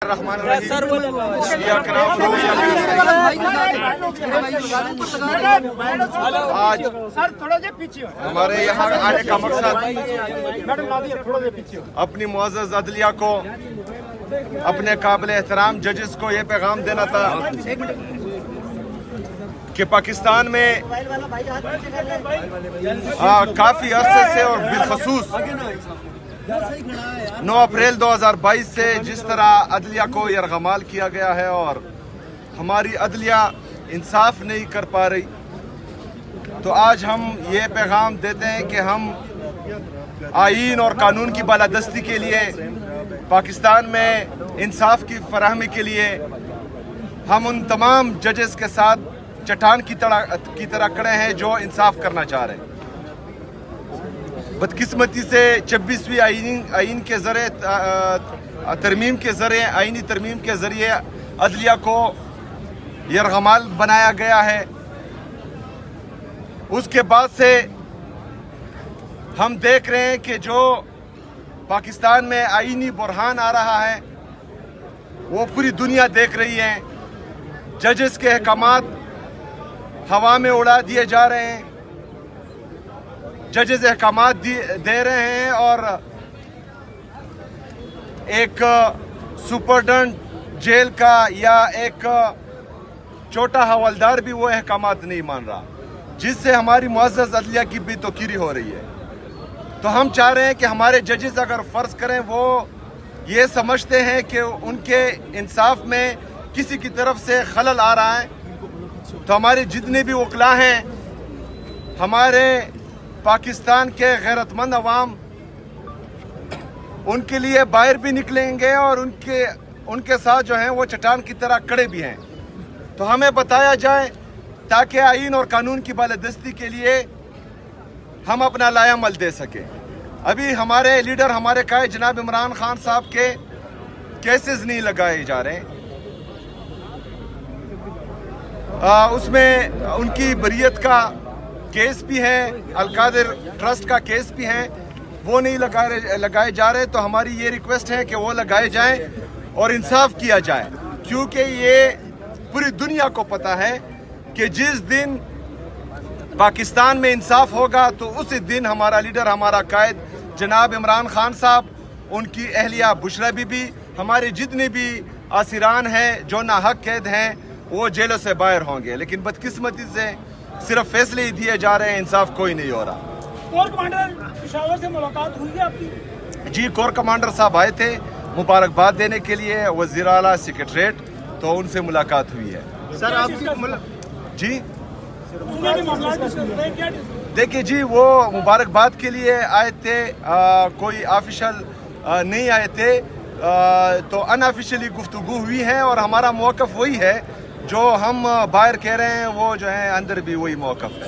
आज हमारे यहाँ आने का मकसद अपनी मुअज़्ज़ज़ अदलिया को, अपने काबिल एहतराम जजेस को ये पैगाम देना था कि पाकिस्तान में काफ़ी अरसे से और बिलखसूस 9 अप्रैल 2022 से जिस तरह अदलिया को यरगमाल किया गया है और हमारी अदलिया इंसाफ नहीं कर पा रही, तो आज हम ये पैगाम देते हैं कि हम आईन और कानून की बालादस्ती के लिए, पाकिस्तान में इंसाफ की फराहमी के लिए हम उन तमाम जजेस के साथ चट्टान की तरह खड़े हैं जो इंसाफ करना चाह रहे हैं। बदकिस्मती से 26वीं आईन के ज़रिए आईनी तरमीम के ज़रिए अदलिया को यरगमाल बनाया गया है। उसके बाद से हम देख रहे हैं कि जो पाकिस्तान में आईनी बुरहान आ रहा है वो पूरी दुनिया देख रही है। जजेस के अहकामात हवा में उड़ा दिए जा रहे हैं, जजेस अहकामात दे रहे हैं और एक सुपरडेंट जेल का या एक छोटा हवलदार भी वो अहकामात नहीं मान रहा, जिससे हमारी मुअज़्ज़ज़ अदलिया की भी तोकीरी हो रही है। तो हम चाह रहे हैं कि हमारे जजेस अगर फ़र्ज़ करें वो ये समझते हैं कि उनके इंसाफ में किसी की तरफ से खलल आ रहा है, तो हमारे जितने भी वकला हैं, हमारे पाकिस्तान के गैरतमंद अवाम उनके लिए बाहर भी निकलेंगे और उनके साथ जो हैं वो चट्टान की तरह खड़े भी हैं। तो हमें बताया जाए ताकि आईन और कानून की बालादस्ती के लिए हम अपना लायामल दे सकें। अभी हमारे लीडर, हमारे कायद जनाब इमरान खान साहब के केसेस नहीं लगाए जा रहे हैं, उसमें उनकी बरियत का केस भी है, अलकादिर ट्रस्ट का केस भी है, वो नहीं लगाए जा रहे। तो हमारी ये रिक्वेस्ट है कि वो लगाए जाएं और इंसाफ किया जाए, क्योंकि ये पूरी दुनिया को पता है कि जिस दिन पाकिस्तान में इंसाफ होगा तो उसी दिन हमारा लीडर, हमारा कायद जनाब इमरान खान साहब, उनकी अहलिया बुशरा बीबी, हमारे जितने भी आसिरान हैं जो नाहक कैद हैं वो जेलों से बाहर होंगे। लेकिन बदकिस्मती से सिर्फ फैसले ही दिए जा रहे हैं, इंसाफ कोई नहीं हो रहा। कोर कमांडर पेशावर से मुलाकात हुई है आपकी? जी, कोर कमांडर साहब आए थे मुबारकबाद देने के लिए, वज़ीर आला सेक्रेटरीट, तो उनसे मुलाकात हुई है। सर आपकी जी देखिए जी, वो मुबारकबाद के लिए आए थे, कोई ऑफिशियल नहीं आए थे, तो अनऑफिशियली गुफ्तगू हुई है और हमारा मौक़िफ़ वही है जो हम बाहर कह रहे हैं, वो जो है अंदर भी वही मौक़िफ़ है।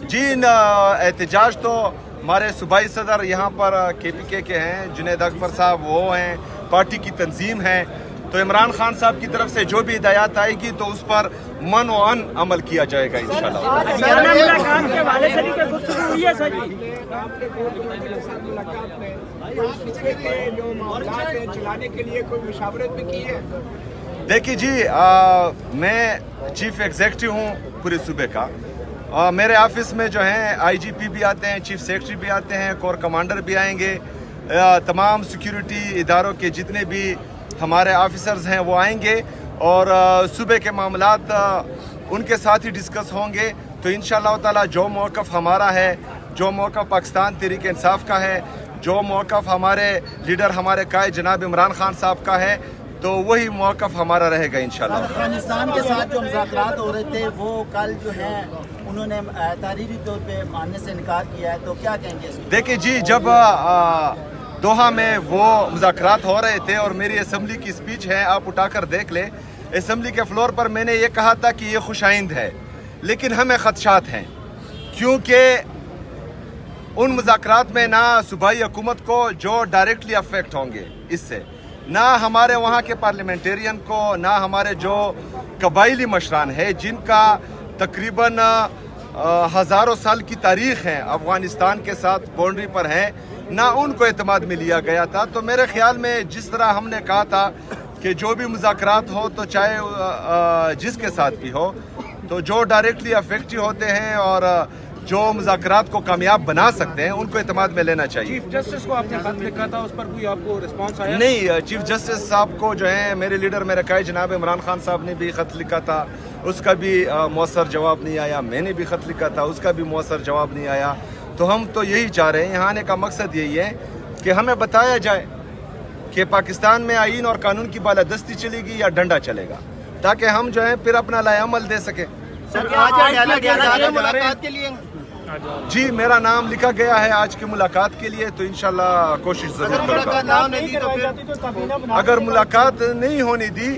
जी, एहतजाज तो हमारे सूबाई सदर यहाँ पर KPK के हैं, जुनैद अकबर साहब, वो हैं, पार्टी की तंजीम है। तो इमरान खान साहब की तरफ से जो भी हिदायत आएगी तो उस पर मन व अन अमल किया जाएगा इंशाल्लाह। देखिए जी, मैं चीफ एग्जीक्यूटिव हूँ पूरे सूबे का, मेरे ऑफिस में जो है IGP भी आते हैं, चीफ सेक्रेटरी भी आते हैं, कोर कमांडर भी आएंगे, तमाम सिक्योरिटी इदारों के जितने भी हमारे ऑफिसर्स हैं वो आएंगे और सूबे के मामलात उनके साथ ही डिस्कस होंगे। तो इंशाअल्लाह ताला जो मौक़िफ़ हमारा है, जो मौक़िफ़ पाकिस्तान तहरीक इंसाफ का है, जो मौक़िफ़ हमारे लीडर, हमारे कायद जनाब इमरान खान साहब का है, तो वही मौक़िफ़ हमारा रहेगा इंशाअल्लाह। अफगानिस्तान के साथ जो मुज़ाकरात हो रहे थे वो कल जो है उन्होंने तारीरी तौर पे मानने से इनकार किया है, तो क्या कहेंगे? देखिए जी, जब दोहा में वो मुज़ाकरात हो रहे थे और मेरी असम्बली की स्पीच है, आप उठाकर देख लें, असम्बली के फ्लोर पर मैंने ये कहा था कि ये खुशाइंद है, लेकिन हमें ख़दशात हैं, क्योंकि उन मुज़ाकरात में ना सूबाई हुकूमत को जो डायरेक्टली अफेक्ट होंगे इससे, ना हमारे वहाँ के पार्लियामेंटेरियन को, ना हमारे जो कबाइली मशरान है जिनका तकरीबन हज़ारों साल की तारीख़ है, अफ़गानिस्तान के साथ बाउंड्री पर है, ना उनको एतमाद में लिया गया था। तो मेरे ख्याल में जिस तरह हमने कहा था कि जो भी मुज़ाकरात हो तो चाहे जिसके साथ भी हो, तो जो डायरेक्टली अफेक्टिव होते हैं और जो मुज़ाकरात को कामयाब बना सकते हैं उनको एतमाद में लेना चाहिए। चीफ जस्टिस को आपने खत लिखा था, उस पर कोई आपको रिस्पांस आया? नहीं, चीफ जस्टिस साहब को जो है मेरे लीडर मेरे कायद जनाब इमरान खान साहब ने भी ख़त लिखा था, उसका भी मौसर जवाब नहीं आया। मैंने भी ख़त लिखा था, उसका भी मौसर जवाब नहीं आया। तो हम तो यही चाह रहे हैं, यहाँ आने का मकसद यही है कि हमें बताया जाए कि पाकिस्तान में आईन और कानून की बालादस्ती चलेगी या डंडा चलेगा, ताकि हम जो है फिर अपना लाएअमल दे सके। मुलाकात के लिए जी, मेरा नाम लिखा गया है आज की मुलाकात के लिए, तो इंशाल्लाह कोशिश जरूर करूँगा। अगर मुलाकात नहीं होने दी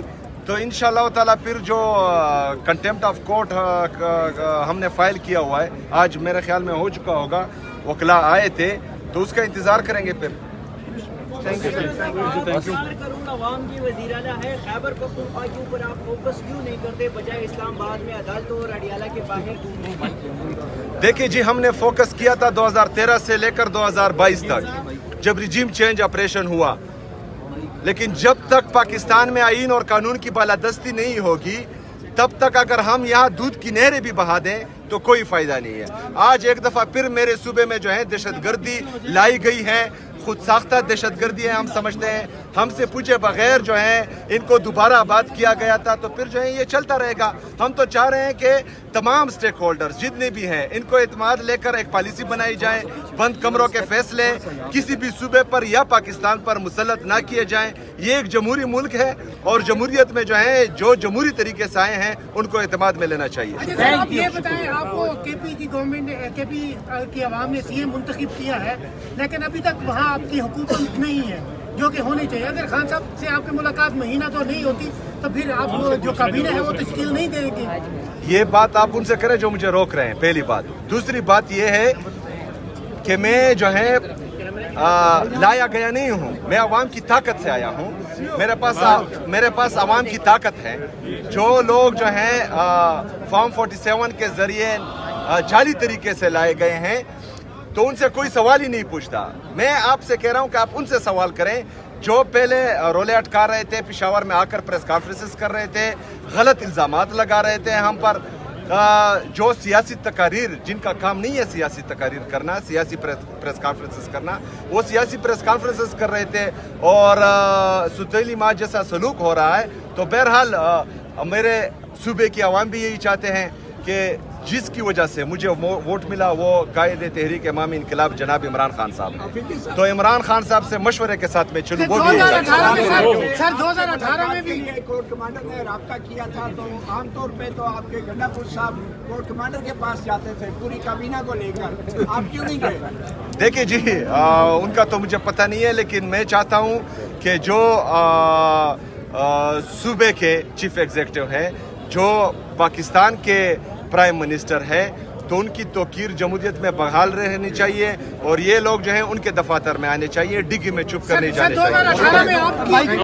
तो इंशाल्लाह ताला फिर जो कंटेम्प्ट ऑफ कोर्ट हमने फाइल किया हुआ है, आज मेरे ख्याल में हो चुका होगा, वकला आए थे, तो उसका इंतजार करेंगे फिर। Thank you. अवाम की वज़ीर-ए-आला है, खैबर पख्तूनख्वा के ऊपर आप फोकस क्यों नहीं करते, बजाय इस्लामाबाद में अदालतों और अडियाला के बाहर? देखिए जी, हमने फोकस किया था 2013 से लेकर 2022 तक, जब रिजीम चेंज ऑपरेशन हुआ। लेकिन जब तक पाकिस्तान में आईन और कानून की बालादस्ती नहीं होगी, तब तक अगर हम यहाँ दूध की नहरें भी बहा दें तो कोई फायदा नहीं है। आज एक दफा फिर मेरे सूबे में जो है दहशतगर्दी लाई गई है, खुद साख्ता दहशतगर्दी है। हम समझते हैं हमसे पूछे बगैर जो है इनको दोबारा आबाद किया गया था, तो फिर जो है ये चलता रहेगा। हम तो चाह रहे हैं कि तमाम स्टेक होल्डर्स जितने भी हैं इनको एतमाद लेकर एक पॉलिसी बनाई जाए, बंद कमरों के फैसले किसी भी सूबे पर या पाकिस्तान पर मुसल्लत ना किए जाएं। ये एक जमहूरी मुल्क है और जमहूरियत में जो है जो जमहूरी तरीके से आए हैं उनको एतमाद में लेना चाहिए। आप ये बताएं, आपको केपी की गवर्नमेंट ने, केपी की आवाम ने सीएम मुंतखब किया है, लेकिन अभी तक वहाँ आपकी हुकूमत नहीं है जो कि होनी चाहिए। अगर खान साहब से आपकी मुलाकात महीना तो नहीं होती, तो फिर आप जो काबीना है वो तश्कील नहीं देंगे। ये बात आप उनसे करें जो मुझे रोक रहे हैं, पहली बात। दूसरी बात ये है कि मैं जो है लाया गया नहीं हूँ, मैं अवाम की ताकत से आया हूँ। मेरे पास अवाम की ताकत है। जो लोग जो हैं फॉर्म 47 के जरिए जाली तरीके से लाए गए हैं, तो उनसे कोई सवाल ही नहीं पूछता। मैं आपसे कह रहा हूं कि आप उनसे सवाल करें जो पहले रोले अटका रहे थे, पेशावर में आकर प्रेस कॉन्फ्रेंसेस कर रहे थे, गलत इल्जामात लगा रहे थे हम पर, जो सियासी तकारीर, जिनका काम नहीं है सियासी तकारीर करना, सियासी प्रेस कॉन्फ्रेंसेस करना, वो सियासी प्रेस कॉन्फ्रेंसेस कर रहे थे और सुतैली माँ जैसा सलूक हो रहा है। तो बहरहाल मेरे सूबे की आवाम भी यही चाहते हैं कि जिसकी वजह से मुझे वोट मिला वो कायदे तहरीक इमामी इनकलाब जनाब इमरान खान साहब, तो इमरान खान साहब से मशवरे के साथ में चलूँ। वो भी सर 2018 में भी कोर्ट कमांडर ने रब्ता किया था, तो आमतौर पे तो आपके गंडापुर साहब कोर्ट कमांडर के पास जाते थे पूरी काबीना को लेकर, आप क्यों नहीं गए? देखिए जी, उनका तो मुझे पता नहीं है, लेकिन मैं चाहता हूँ कि जो सूबे के चीफ एग्जीक्यूटिव हैं, जो पाकिस्तान के प्राइम मिनिस्टर है, तो उनकी तौकीर जमहूरियत में बहाल रहनी चाहिए और ये लोग जो हैं उनके दफातर में आने चाहिए, डिग्गी में चुप कर नहीं जाने चाहिए।